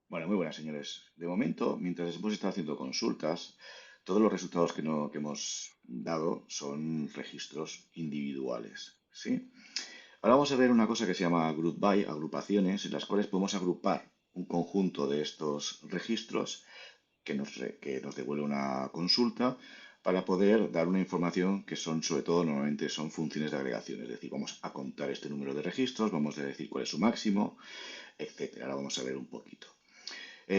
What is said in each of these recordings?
Bueno, muy buenas, señores. De momento, mientras hemos estado haciendo consultas, todos los resultados que hemos dado son registros individuales, ¿sí? Ahora vamos a ver una cosa que se llama group by, agrupaciones, en las cuales podemos agrupar un conjunto de estos registros que nos devuelve una consulta para poder dar una información que son, sobre todo, normalmente son funciones de agregación. Es decir, vamos a contar este número de registros, vamos a decir cuál es su máximo, etcétera. Ahora vamos a ver un poquito.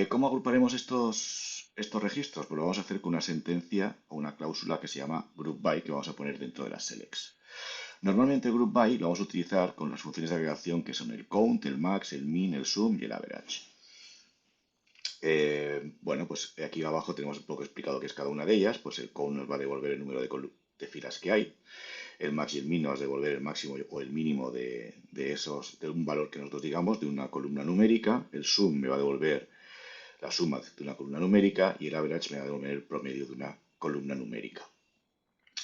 ¿Cómo agruparemos estos registros? Pues lo vamos a hacer con una sentencia o una cláusula que se llama group by, que vamos a poner dentro de las selects. Normalmente group by lo vamos a utilizar con las funciones de agregación que son el count, el max, el min, el sum y el average. Bueno, pues aquí abajo tenemos un poco explicado qué es cada una de ellas. Pues el count nos va a devolver el número de filas que hay. El max y el min nos va a devolver el máximo o el mínimo de un valor que nosotros digamos, de una columna numérica. El sum me va a devolver la suma de una columna numérica y el average me va a devolver el promedio de una columna numérica.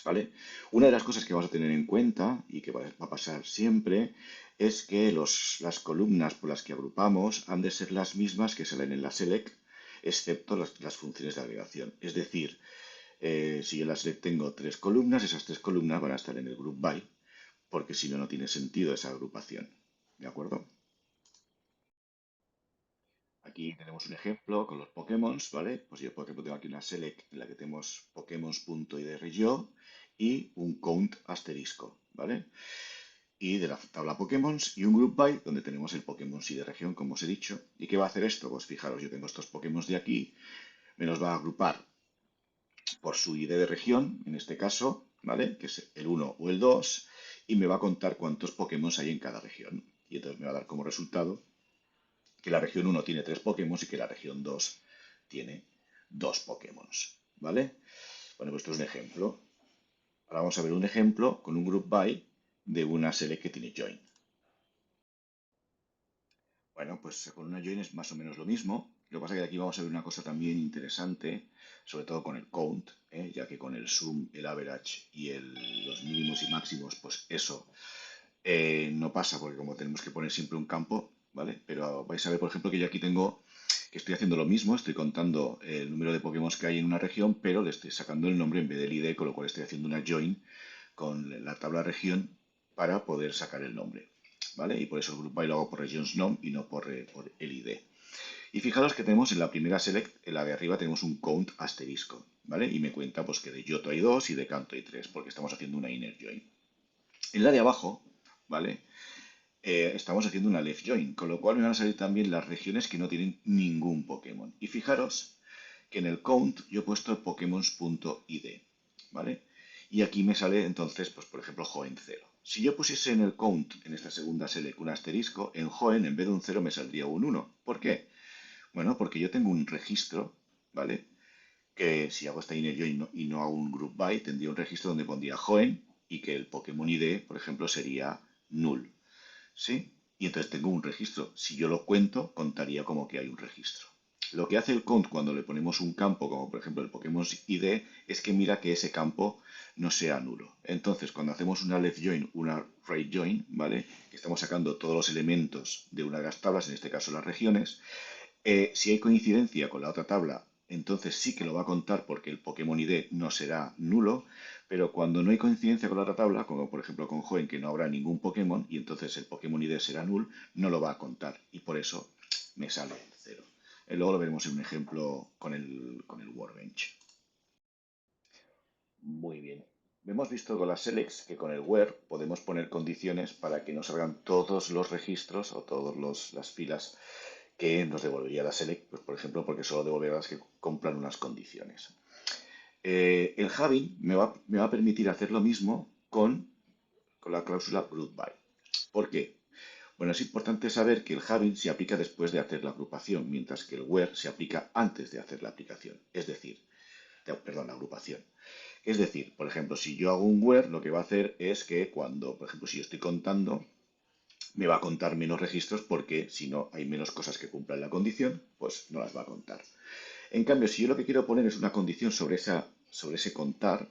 ¿Vale? Una de las cosas que vamos a tener en cuenta y que va a pasar siempre es que las columnas por las que agrupamos han de ser las mismas que salen en la select, excepto las funciones de agregación. Es decir, si yo en la select tengo tres columnas, esas tres columnas van a estar en el group by, porque si no, no tiene sentido esa agrupación. ¿De acuerdo? Aquí tenemos un ejemplo con los Pokémon, ¿vale? Pues yo, por ejemplo, tengo aquí una select en la que tenemos Pokémon.id region y un count asterisco, ¿vale? Y de la tabla Pokémon y un group by donde tenemos el Pokémon de región, como os he dicho. ¿Y qué va a hacer esto? Pues fijaros, yo tengo estos Pokémon de aquí, me los va a agrupar por su ID de región, en este caso, ¿vale? Que es el uno o el 2 y me va a contar cuántos Pokémon hay en cada región. Y entonces me va a dar como resultado que la región uno tiene tres Pokémon y que la región 2 tiene dos Pokémon, ¿vale? Bueno, pues esto es un ejemplo. Ahora vamos a ver un ejemplo con un group by de una select que tiene join. Bueno, pues con una join es más o menos lo mismo. Lo que pasa es que aquí vamos a ver una cosa también interesante, sobre todo con el count, ya que con el sum, el average y los mínimos y máximos, pues eso no pasa porque como tenemos que poner siempre un campo, ¿vale? Pero vais a ver, por ejemplo, que yo aquí tengo que estoy haciendo lo mismo, estoy contando el número de Pokémon que hay en una región, pero le estoy sacando el nombre en vez del ID, con lo cual estoy haciendo una join con la tabla región para poder sacar el nombre, ¿vale? Y por eso el group by lo hago por regions nom y no por el ID. Y fijaros que tenemos en la primera select, en la de arriba, tenemos un count asterisco, ¿vale? Y me cuenta pues que de Yoto hay 2 y de Canto hay 3 porque estamos haciendo una inner join. En la de abajo, ¿vale? Estamos haciendo una left join, con lo cual me van a salir también las regiones que no tienen ningún Pokémon. Y fijaros que en el count yo he puesto el Pokémon.id, ¿vale? Y aquí me sale entonces, pues por ejemplo, Joen 0. Si yo pusiese en el count, en esta segunda select, un asterisco, en Joen en vez de un 0 me saldría un 1. ¿Por qué? Bueno, porque yo tengo un registro, ¿vale? Que si hago esta inner join y no hago un group by, tendría un registro donde pondría Joen y que el Pokémon ID, por ejemplo, sería null. ¿Sí? Y entonces tengo un registro. Si yo lo cuento, contaría como que hay un registro. Lo que hace el count cuando le ponemos un campo, como por ejemplo el Pokémon ID, es que mira que ese campo no sea nulo. Entonces, cuando hacemos una left join, una right join, ¿vale? Que estamos sacando todos los elementos de una de las tablas, en este caso las regiones, si hay coincidencia con la otra tabla, entonces sí que lo va a contar porque el Pokémon ID no será nulo, pero cuando no hay coincidencia con la otra tabla, como por ejemplo con Joen, que no habrá ningún Pokémon, y entonces el Pokémon ID será null, no lo va a contar, y por eso me sale el cero. Luego lo veremos en un ejemplo con el Workbench. Muy bien. Hemos visto con las selects que con el where podemos poner condiciones para que nos salgan todos los registros o todas las filas que nos devolvería la select, pues por ejemplo, porque solo devolverá las que cumplan unas condiciones. El having me va a permitir hacer lo mismo con la cláusula group by. ¿Por qué? Bueno, es importante saber que el having se aplica después de hacer la agrupación, mientras que el where se aplica antes de hacer la aplicación, es decir, perdón, la agrupación. Es decir, por ejemplo, si yo hago un where, lo que va a hacer es que cuando, por ejemplo, si yo estoy contando, me va a contar menos registros porque si no hay menos cosas que cumplan la condición, pues no las va a contar. En cambio, si yo lo que quiero poner es una condición sobre ese contar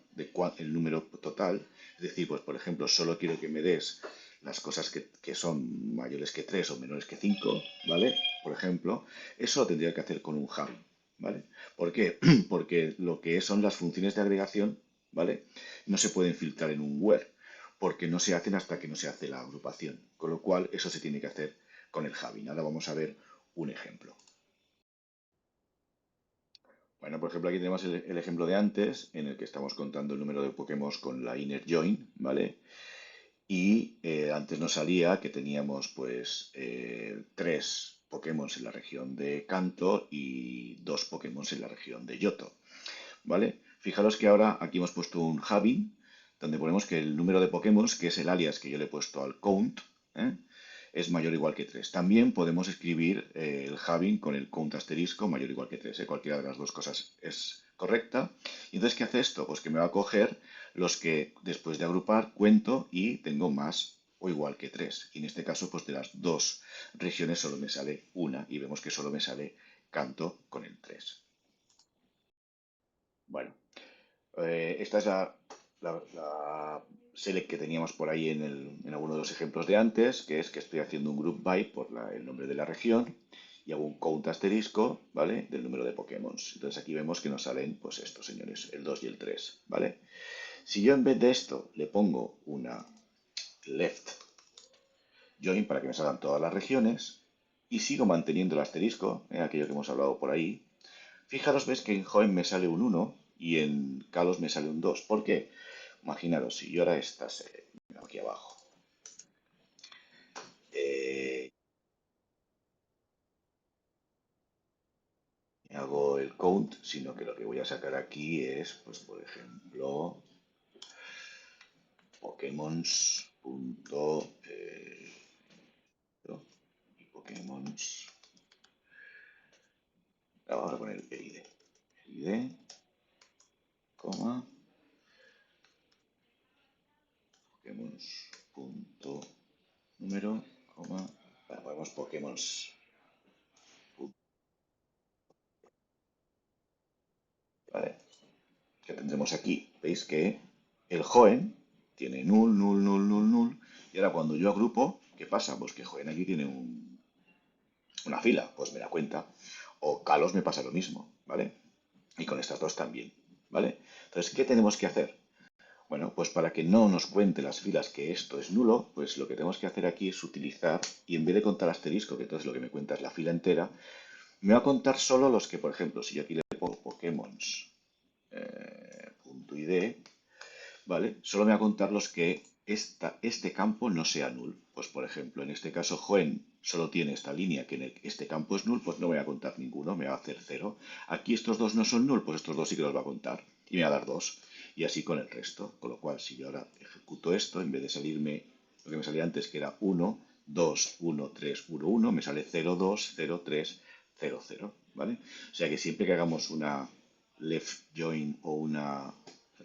el número total, es decir, pues por ejemplo, solo quiero que me des las cosas que son mayores que 3 o menores que 5, ¿vale? Por ejemplo, eso lo tendría que hacer con un Javi, ¿vale? ¿Por qué? Porque lo que son las funciones de agregación, ¿vale? No se pueden filtrar en un where, porque no se hacen hasta que no se hace la agrupación, con lo cual eso se tiene que hacer con el Javi. Ahora vamos a ver un ejemplo. Bueno, por ejemplo, aquí tenemos el ejemplo de antes, en el que estamos contando el número de Pokémon con la inner join, ¿vale? Y antes nos salía que teníamos pues 3 Pokémon en la región de Kanto y 2 Pokémon en la región de Yoto, ¿vale? Fijaros que ahora aquí hemos puesto un Having, donde ponemos que el número de Pokémon, que es el alias que yo le he puesto al count, ¿eh? Es mayor o igual que 3. También podemos escribir el Having con el count asterisco mayor o igual que 3. Cualquiera de las dos cosas es correcta. Y entonces, ¿qué hace esto? Pues que me va a coger los que después de agrupar cuento y tengo más o igual que 3. Y en este caso, pues de las dos regiones solo me sale una y vemos que solo me sale Kanto con el 3. Bueno, esta es la select que teníamos por ahí en alguno de los ejemplos de antes, que es que estoy haciendo un group by por el nombre de la región y hago un count asterisco, ¿vale? Del número de Pokémon. Entonces aquí vemos que nos salen, pues estos señores, el 2 y el 3, ¿vale? Si yo en vez de esto le pongo una left join para que me salgan todas las regiones y sigo manteniendo el asterisco, aquello que hemos hablado por ahí, fijaros, ves que en Join me sale un 1 y en Kalos me sale un 2. ¿Por qué? Imaginaros, si yo ahora estas, aquí abajo, eh, hago el count, sino que lo que voy a sacar aquí es, pues por ejemplo, Pokémon punto y Pokémon. Vamos a poner el ID. ID, coma, Pokémon punto número, coma, ponemos Pokémon. Vale, que tendremos aquí. Veis que el joen tiene null, null, null, null, null. Y ahora cuando yo agrupo, ¿qué pasa? Pues que joen aquí tiene una fila, pues me da cuenta. O Kalos me pasa lo mismo, ¿vale? Y con estas dos también, ¿vale? Entonces, ¿qué tenemos que hacer? Bueno, pues para que no nos cuente las filas que esto es nulo, pues lo que tenemos que hacer aquí es utilizar, y en vez de contar asterisco, que entonces lo que me cuenta es la fila entera, me va a contar solo los que, por ejemplo, si yo aquí le pongo Pokémon punto ID, ¿vale? Solo me va a contar los que este campo no sea null. Pues por ejemplo, en este caso, Joen solo tiene esta línea que este campo es null, pues no me va a contar ninguno, me va a hacer 0. Aquí estos dos no son null, pues estos dos sí que los va a contar y me va a dar 2. Y así con el resto. Con lo cual, si yo ahora ejecuto esto, en vez de salirme lo que me salía antes, que era 1, 2, 1, 3, 1, 1, me sale 0, 2, 0, 3, 0, 0. ¿Vale? O sea que siempre que hagamos una left join o una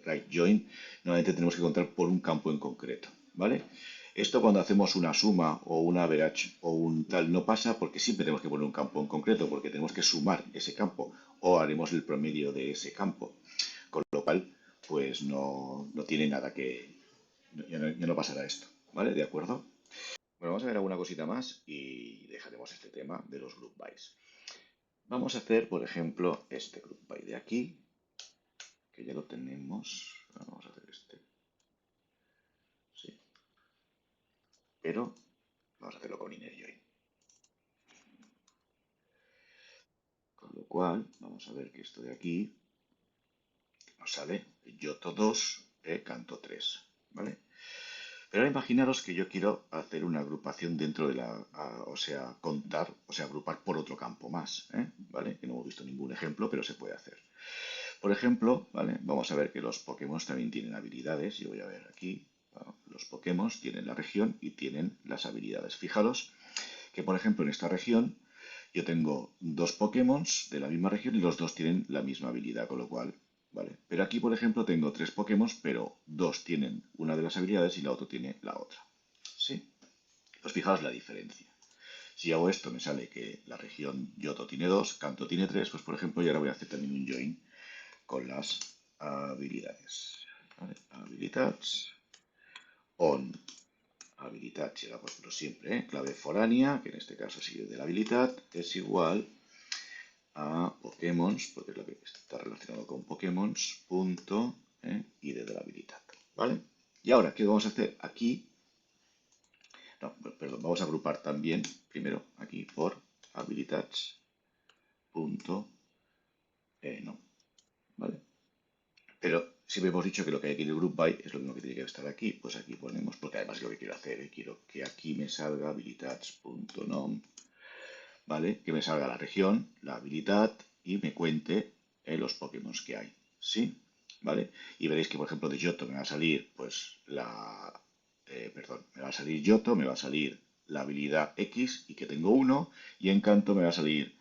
right join, normalmente tenemos que contar por un campo en concreto, ¿vale? Esto cuando hacemos una suma o un average o un tal no pasa porque siempre tenemos que poner un campo en concreto porque tenemos que sumar ese campo o haremos el promedio de ese campo. Con lo cual, pues no tiene nada que... Ya no pasará esto, ¿vale? ¿De acuerdo? Bueno, vamos a ver alguna cosita más y dejaremos este tema de los group bys. Vamos a hacer, por ejemplo, este group by de aquí, que ya lo tenemos. Vamos a hacer este. Sí. Pero vamos a hacerlo con inner join. Con lo cual, vamos a ver que esto de aquí nos sale Yoto 2, Canto 3. ¿Vale? Pero ahora imaginaros que yo quiero hacer una agrupación dentro de o sea, contar, o sea, agrupar por otro campo más, ¿vale? Que no hemos visto ningún ejemplo, pero se puede hacer. Por ejemplo, ¿vale? Vamos a ver que los Pokémon también tienen habilidades. Yo voy a ver aquí, bueno, los Pokémon tienen la región y tienen las habilidades. Fijaros que, por ejemplo, en esta región yo tengo 2 Pokémon de la misma región y los dos tienen la misma habilidad, con lo cual, ¿vale? Pero aquí, por ejemplo, tengo 3 Pokémon, pero dos tienen una de las habilidades y la otra tiene la otra. ¿Sí? Pues fijaos la diferencia. Si hago esto, me sale que la región Yoto tiene 2, Kanto tiene 3, pues por ejemplo, y ahora voy a hacer también un join con las habilidades. ¿Vale? Habilidades, on habilidad será por ejemplo siempre, clave foránea, que en este caso sigue de la habilidad, es igual a Pokémon, porque es lo que está relacionado con Pokémon, punto, id de la habilidad, ¿vale? Y ahora, ¿qué vamos a hacer? Aquí, no, perdón, vamos a agrupar también, primero, aquí por habilitats, punto, no, ¿vale? Pero siempre hemos dicho que lo que hay aquí en el group by es lo mismo que tiene que estar aquí, pues aquí ponemos, porque además es lo que quiero hacer, quiero que aquí me salga habilitats.nom, ¿vale? Que me salga la región, la habilidad y me cuente los Pokémon que hay, ¿sí? ¿Vale? Y veréis que, por ejemplo, de Yoto me va a salir, pues, perdón, me va a salir Yoto, me va a salir la habilidad X y que tengo 1, y Encanto me va a salir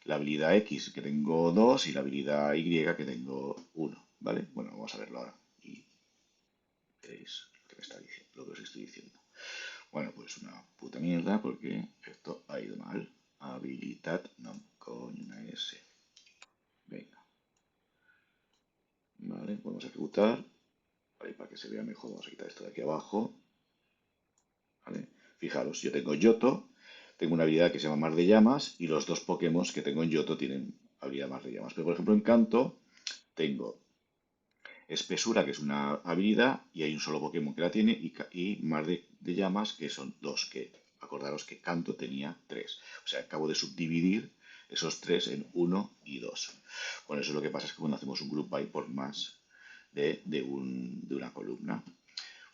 la habilidad X que tengo 2 y la habilidad Y que tengo 1, ¿vale? Bueno, vamos a verlo ahora y veréis lo que me está diciendo, lo que os estoy diciendo. Bueno, pues una puta mierda porque esto ha ido mal. Habilidad, no, con una S. Venga. Vale, vamos a ejecutar. Vale, para que se vea mejor, vamos a quitar esto de aquí abajo. Vale. Fijaros, yo tengo Yoto, tengo una habilidad que se llama Mar de Llamas y los dos Pokémon que tengo en Yoto tienen habilidad Mar de Llamas. Pero por ejemplo en Canto tengo Espesura, que es una habilidad, y hay un solo Pokémon que la tiene, y Mar de Llamas, que son dos, que acordaros que Canto tenía tres. O sea, acabo de subdividir esos tres en uno y dos. Con eso lo que pasa es que cuando hacemos un group by por más de una columna.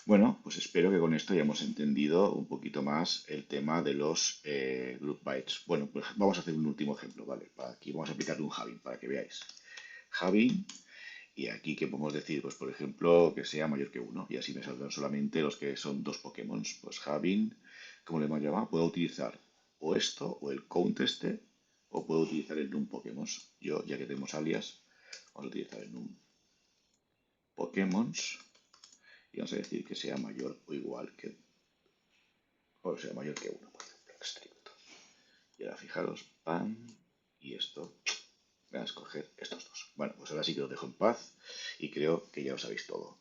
Bueno, pues espero que con esto hayamos entendido un poquito más el tema de los group bytes. Bueno, pues vamos a hacer un último ejemplo, ¿vale? Aquí vamos a aplicar un Having para que veáis. Having, y aquí que podemos decir, pues por ejemplo, que sea mayor que 1, y así me saldrán solamente los que son dos Pokémon. Pues Having, ¿cómo le hemos llamado? Puedo utilizar o esto, o el count este, o puedo utilizar el num Pokémon. Yo, ya que tenemos alias, vamos a utilizar el num Pokémon y vamos a decir que sea mayor o igual que, o sea, mayor que 1, por ejemplo, estricto. Y ahora fijaros, pam, y esto, voy a escoger estos dos. Bueno, pues ahora sí que os dejo en paz y creo que ya lo sabéis todo.